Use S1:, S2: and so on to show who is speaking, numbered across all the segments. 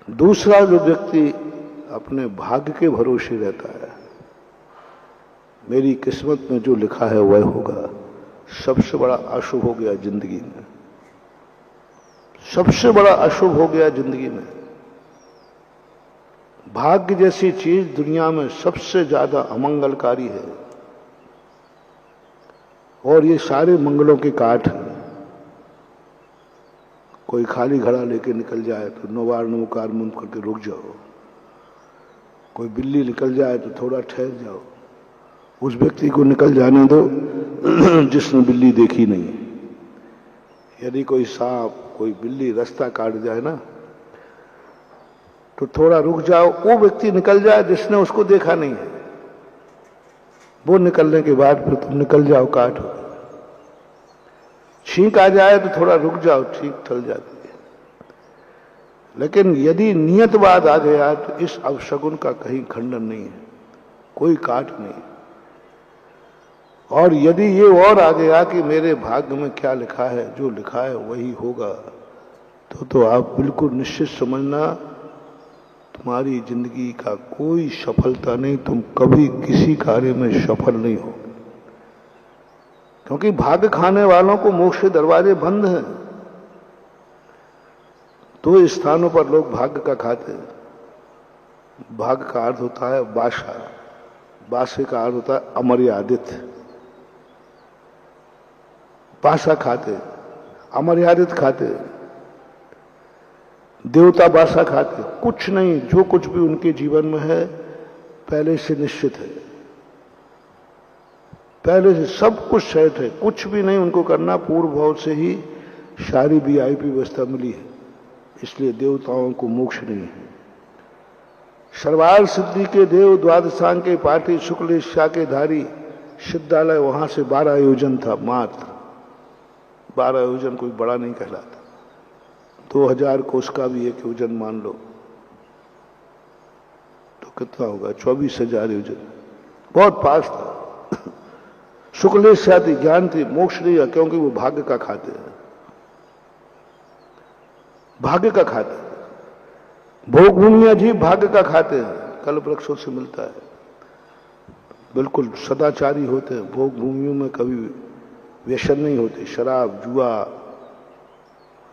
S1: दूसरा जो व्यक्ति अपने भाग्य के भरोसे रहता है, मेरी किस्मत में जो लिखा है वह होगा, सबसे बड़ा अशुभ हो गया जिंदगी में, सबसे बड़ा अशुभ हो गया जिंदगी में। भाग्य जैसी चीज दुनिया में सबसे ज्यादा अमंगलकारी है, और ये सारे मंगलों के काट हैं। कोई खाली घड़ा लेके निकल जाए तो नवार नवकार मुंह करके रुक जाओ, कोई बिल्ली निकल जाए तो थोड़ा ठहर जाओ, उस व्यक्ति को निकल जाने दो जिसने बिल्ली देखी नहीं। यदि कोई सांप कोई बिल्ली रास्ता काट जाए ना, तो थोड़ा रुक जाओ, वो व्यक्ति निकल जाए जिसने उसको देखा नहीं है। वो निकलने के बाद फिर तुम निकल जाओ, काट हो। छींक आ जाए तो थोड़ा रुक जाओ, छींक टल जाती है। लेकिन यदि नियतवाद आ गया तो इस अपशगुन का कहीं खंडन नहीं है, कोई काट नहीं। और यदि ये और आ गया कि मेरे भाग्य में क्या लिखा है, जो लिखा है वही होगा, तो आप बिल्कुल निश्चित समझना तुम्हारी जिंदगी का कोई सफलता नहीं, तुम कभी किसी कार्य में सफल नहीं हो। क्योंकि भाग्य खाने वालों को मोक्ष के दरवाजे बंद हैं। दो स्थानों पर लोग भाग्य का खाते हैं। भाग्य का अर्थ होता है बाशा, बाशे का अर्थ होता है अमर्यादित। बाशा खाते, अमर्यादित खाते, देवता बाशा खाते, कुछ नहीं, जो कुछ भी उनके जीवन में है पहले से निश्चित है, पहले से सब कुछ सेट है, कुछ भी नहीं उनको करना, पूर्व भाव से ही सारी वीआईपी व्यवस्था मिली है। इसलिए देवताओं को मोक्ष नहीं है। सर्वार सिद्धि के देव, द्वादशांग के पाठी, शुक्ल के धारी, सिद्धालय वहां से 12 योजन था मात्र। 12 योजन कोई बड़ा नहीं कहलाता। 2000 कोस का भी एक योजन मान लो तो कितना होगा, 24,000 योजन, बहुत पास था। शुक्ल आदि ज्ञान थी, मोक्ष नहीं है, क्योंकि वो भाग्य का खाते हैं, भाग्य का खाते हैं। भोग भूमिया जीव भाग्य का खाते हैं, कल्प वृक्षों से मिलता है, बिल्कुल सदाचारी होते हैं। भोग भूमियों में कभी व्यसन नहीं होते, शराब जुआ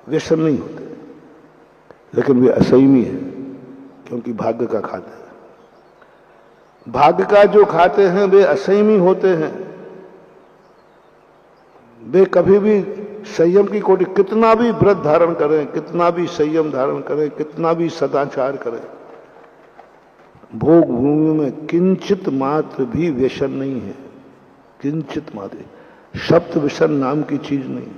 S1: व्यसन नहीं होते, लेकिन वे असंयमी है क्योंकि भाग्य का खाते हैं। भाग्य का जो खाते हैं वे असंयमी होते हैं। वे कभी भी संयम की कोटि, कितना भी व्रत धारण करें, कितना भी संयम धारण करें, कितना भी सदाचार करें, भोग भूमि में किंचित मात्र भी व्यसन नहीं है, किंचित मात्र। सप्त व्यसन नाम की चीज नहीं।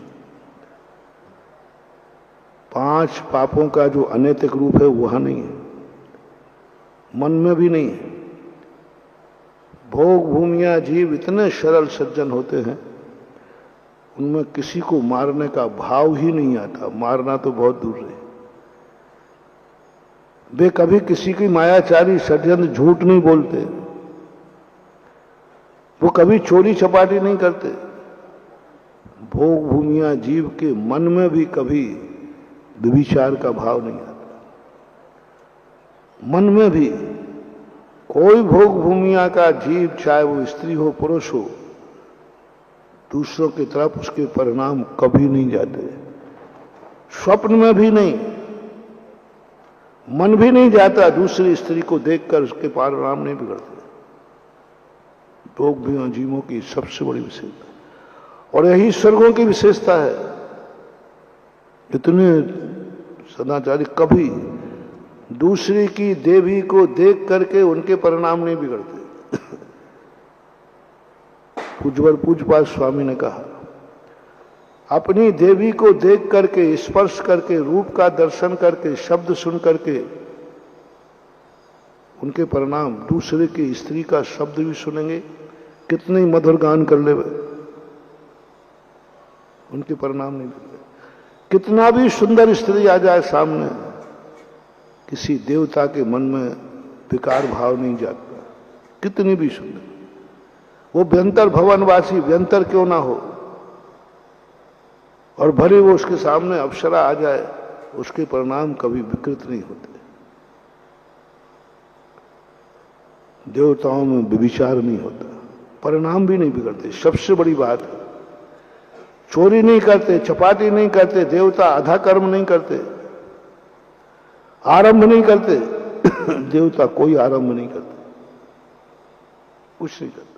S1: 5 पापों का जो अनैतिक रूप है वहां नहीं है, मन में भी नहीं है। भोग भूमिया जीव इतने सरल सज्जन होते हैं, उनमें किसी को मारने का भाव ही नहीं आता, मारना तो बहुत दूर है। वे कभी किसी की मायाचारी षड्यंत्र झूठ नहीं बोलते, वो कभी चोरी चपाटी नहीं करते। भोग भूमिया जीव के मन में भी कभी व्यभिचार का भाव नहीं आता, मन में भी। कोई भोग भूमिया का जीव, चाहे वो स्त्री हो पुरुष हो, दूसरों की तरफ उसके परिणाम कभी नहीं जाते, स्वप्न में भी नहीं, मन भी नहीं जाता। दूसरी स्त्री को देखकर उसके परिणाम नहीं बिगड़ते। भोग भूमिया जीवों की सबसे बड़ी विशेषता, और यही स्वर्गों की विशेषता है। इतने सदाचारी कभी दूसरी की देवी को देख करके उनके परिणाम नहीं बिगड़ते। पूज्यवर पूज्यपाद स्वामी ने कहा, अपनी देवी को देख करके, स्पर्श करके, रूप का दर्शन करके, शब्द सुन करके उनके परिणाम, दूसरे की स्त्री का शब्द भी सुनेंगे, कितने मधुर गान कर ले, उनके परिणाम नहीं बिगड़ते। कितना भी सुंदर स्त्री आ जाए सामने, किसी देवता के मन में विकार भाव नहीं जाता, कितनी भी सुंदर, वो व्यंतर भवनवासी व्यंतर क्यों ना हो, और भले वो उसके सामने अप्सरा आ जाए, उसके परिणाम कभी विकृत नहीं होते। देवताओं में व्यभिचार नहीं होता, परिणाम भी नहीं बिगड़ते। सबसे बड़ी बात है, चोरी नहीं करते, चपाटी नहीं करते, देवता आधा कर्म नहीं करते, आरंभ नहीं करते। देवता कोई आरंभ नहीं करते, कुछ नहीं करते।